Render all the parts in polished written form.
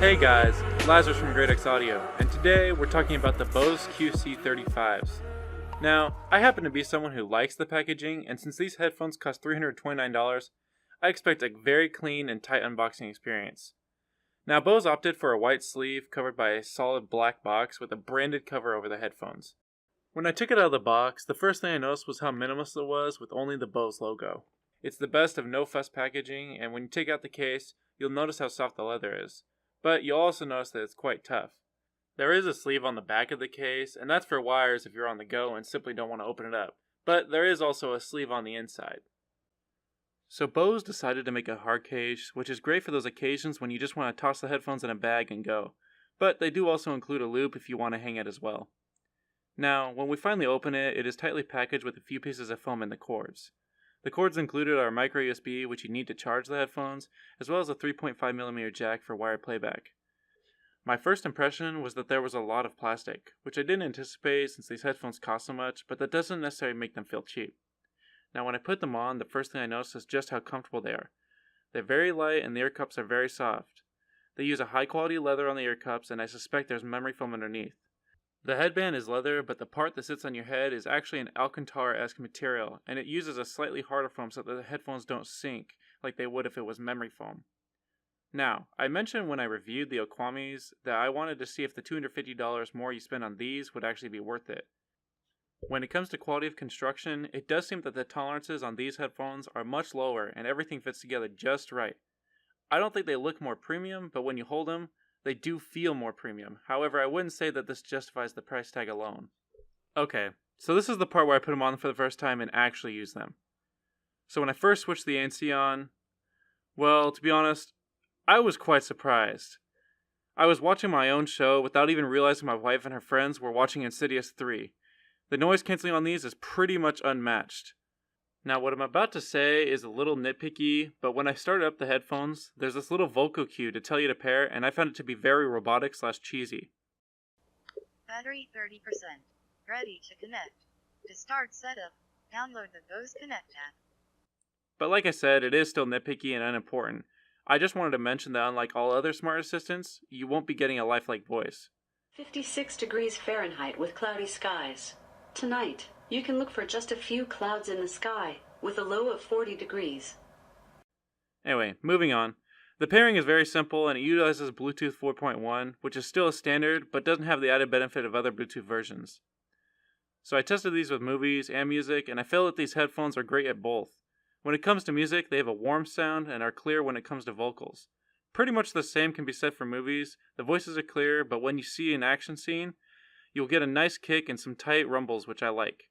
Hey guys, Lazarus from Great X Audio, and today we're talking about the Bose qc35s. Now, I happen to be someone who likes the packaging, and since these headphones cost $329, I expect a very clean and tight unboxing experience. Now, Bose opted for a white sleeve covered by a solid black box with a branded cover over the headphones. When I took it out of the box, the first thing I noticed was how minimalist it was with only the Bose logo. It's the best of no-fuss packaging, and when you take out the case, you'll notice how soft the leather is. But you'll also notice that it's quite tough. There is a sleeve on the back of the case, and that's for wires if you're on the go and simply don't want to open it up. But there is also a sleeve on the inside. So Bose decided to make a hard case, which is great for those occasions when you just want to toss the headphones in a bag and go. But they do also include a loop if you want to hang it as well. Now, when we finally open it, it is tightly packaged with a few pieces of foam in the cords. The cords included are micro USB, which you need to charge the headphones, as well as a 3.5mm jack for wire playback. My first impression was that there was a lot of plastic, which I didn't anticipate since these headphones cost so much, but that doesn't necessarily make them feel cheap. Now when I put them on, the first thing I noticed is just how comfortable they are. They're very light and the ear cups are very soft. They use a high quality leather on the ear cups, and I suspect there's memory foam underneath. The headband is leather, but the part that sits on your head is actually an Alcantara-esque material, and it uses a slightly harder foam so that the headphones don't sink like they would if it was memory foam. Now, I mentioned when I reviewed the Okwamis that I wanted to see if the $250 more you spend on these would actually be worth it. When it comes to quality of construction, it does seem that the tolerances on these headphones are much lower and everything fits together just right. I don't think they look more premium, but when you hold them, they do feel more premium. However, I wouldn't say that this justifies the price tag alone. Okay, so this is the part where I put them on for the first time and actually use them. So when I first switched the ANC on, well, to be honest, I was quite surprised. I was watching my own show without even realizing my wife and her friends were watching Insidious 3. The noise cancelling on these is pretty much unmatched. Now what I'm about to say is a little nitpicky, but when I started up the headphones, there's this little vocal cue to tell you to pair, and I found it to be very robotic/cheesy. Battery 30%. Ready to connect. To start setup, download the Bose Connect app. But like I said, it is still nitpicky and unimportant. I just wanted to mention that unlike all other smart assistants, you won't be getting a lifelike voice. 56 degrees Fahrenheit with cloudy skies. Tonight, you can look for just a few clouds in the sky, with a low of 40 degrees. Anyway, moving on. The pairing is very simple and it utilizes Bluetooth 4.1, which is still a standard, but doesn't have the added benefit of other Bluetooth versions. So I tested these with movies and music, and I feel that these headphones are great at both. When it comes to music, they have a warm sound and are clear when it comes to vocals. Pretty much the same can be said for movies. The voices are clear, but when you see an action scene, you'll get a nice kick and some tight rumbles, which I like.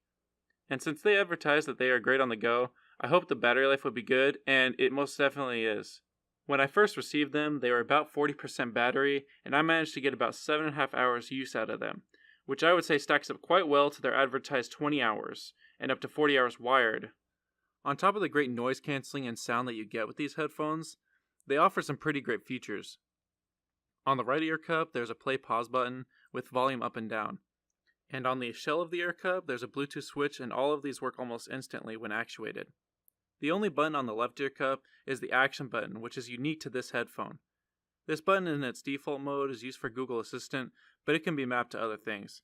And since they advertise that they are great on the go, I hope the battery life would be good, and it most definitely is. When I first received them, they were about 40% battery, and I managed to get about 7.5 hours use out of them, which I would say stacks up quite well to their advertised 20 hours, and up to 40 hours wired. On top of the great noise cancelling and sound that you get with these headphones, they offer some pretty great features. On the right ear cup, there's a play-pause button with volume up and down. And on the shell of the ear cup, there's a Bluetooth switch, and all of these work almost instantly when actuated. The only button on the left ear cup is the action button, which is unique to this headphone. This button in its default mode is used for Google Assistant, but it can be mapped to other things.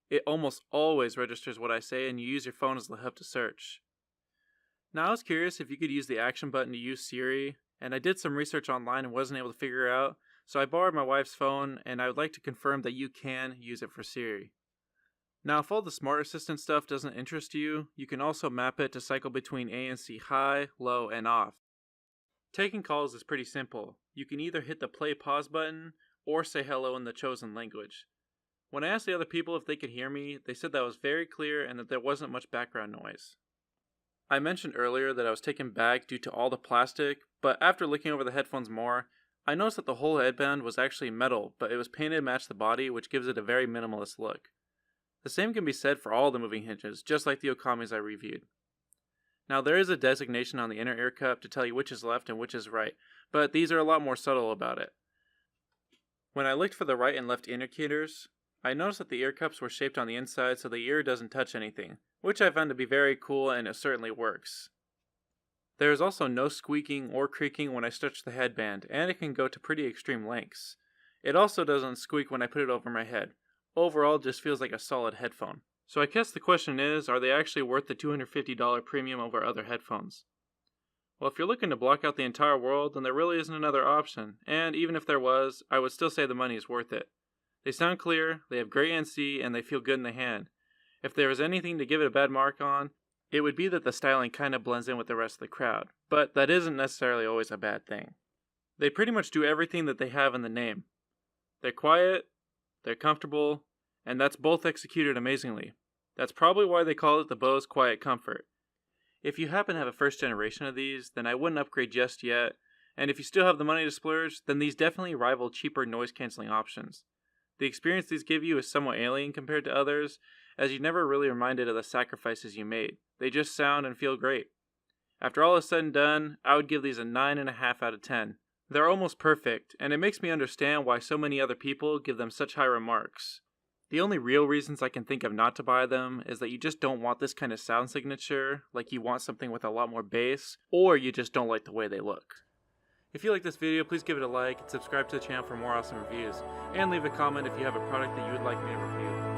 It almost always registers what I say, and you use your phone as the hub to search. Now I was curious if you could use the action button to use Siri, and I did some research online and wasn't able to figure it out, so I borrowed my wife's phone, and I would like to confirm that you can use it for Siri. Now, if all the Smart Assistant stuff doesn't interest you, you can also map it to cycle between ANC high, low, and off. Taking calls is pretty simple. You can either hit the play-pause button, or say hello in the chosen language. When I asked the other people if they could hear me, they said that was very clear and that there wasn't much background noise. I mentioned earlier that I was taken back due to all the plastic, but after looking over the headphones more, I noticed that the whole headband was actually metal, but it was painted to match the body, which gives it a very minimalist look. The same can be said for all the moving hinges, just like the Okwamis I reviewed. Now there is a designation on the inner ear cup to tell you which is left and which is right, but these are a lot more subtle about it. When I looked for the right and left indicators, I noticed that the ear cups were shaped on the inside so the ear doesn't touch anything, which I found to be very cool and it certainly works. There is also no squeaking or creaking when I stretch the headband, and it can go to pretty extreme lengths. It also doesn't squeak when I put it over my head. Overall, it just feels like a solid headphone. So I guess the question is, are they actually worth the $250 premium over other headphones? Well, if you're looking to block out the entire world, then there really isn't another option, and even if there was, I would still say the money is worth it. They sound clear, they have great NC, and they feel good in the hand. If there was anything to give it a bad mark on, it would be that the styling kind of blends in with the rest of the crowd, but that isn't necessarily always a bad thing. They pretty much do everything that they have in the name. They're quiet, they're comfortable, and that's both executed amazingly. That's probably why they call it the Bose Quiet Comfort. If you happen to have a first generation of these, then I wouldn't upgrade just yet, and if you still have the money to splurge, then these definitely rival cheaper noise cancelling options. The experience these give you is somewhat alien compared to others, as you're never really reminded of the sacrifices you made. They just sound and feel great. After all is said and done, I would give these a 9.5 out of 10. They're almost perfect, and it makes me understand why so many other people give them such high remarks. The only real reasons I can think of not to buy them is that you just don't want this kind of sound signature, like you want something with a lot more bass, or you just don't like the way they look. If you like this video, please give it a like and subscribe to the channel for more awesome reviews, and leave a comment if you have a product that you would like me to review.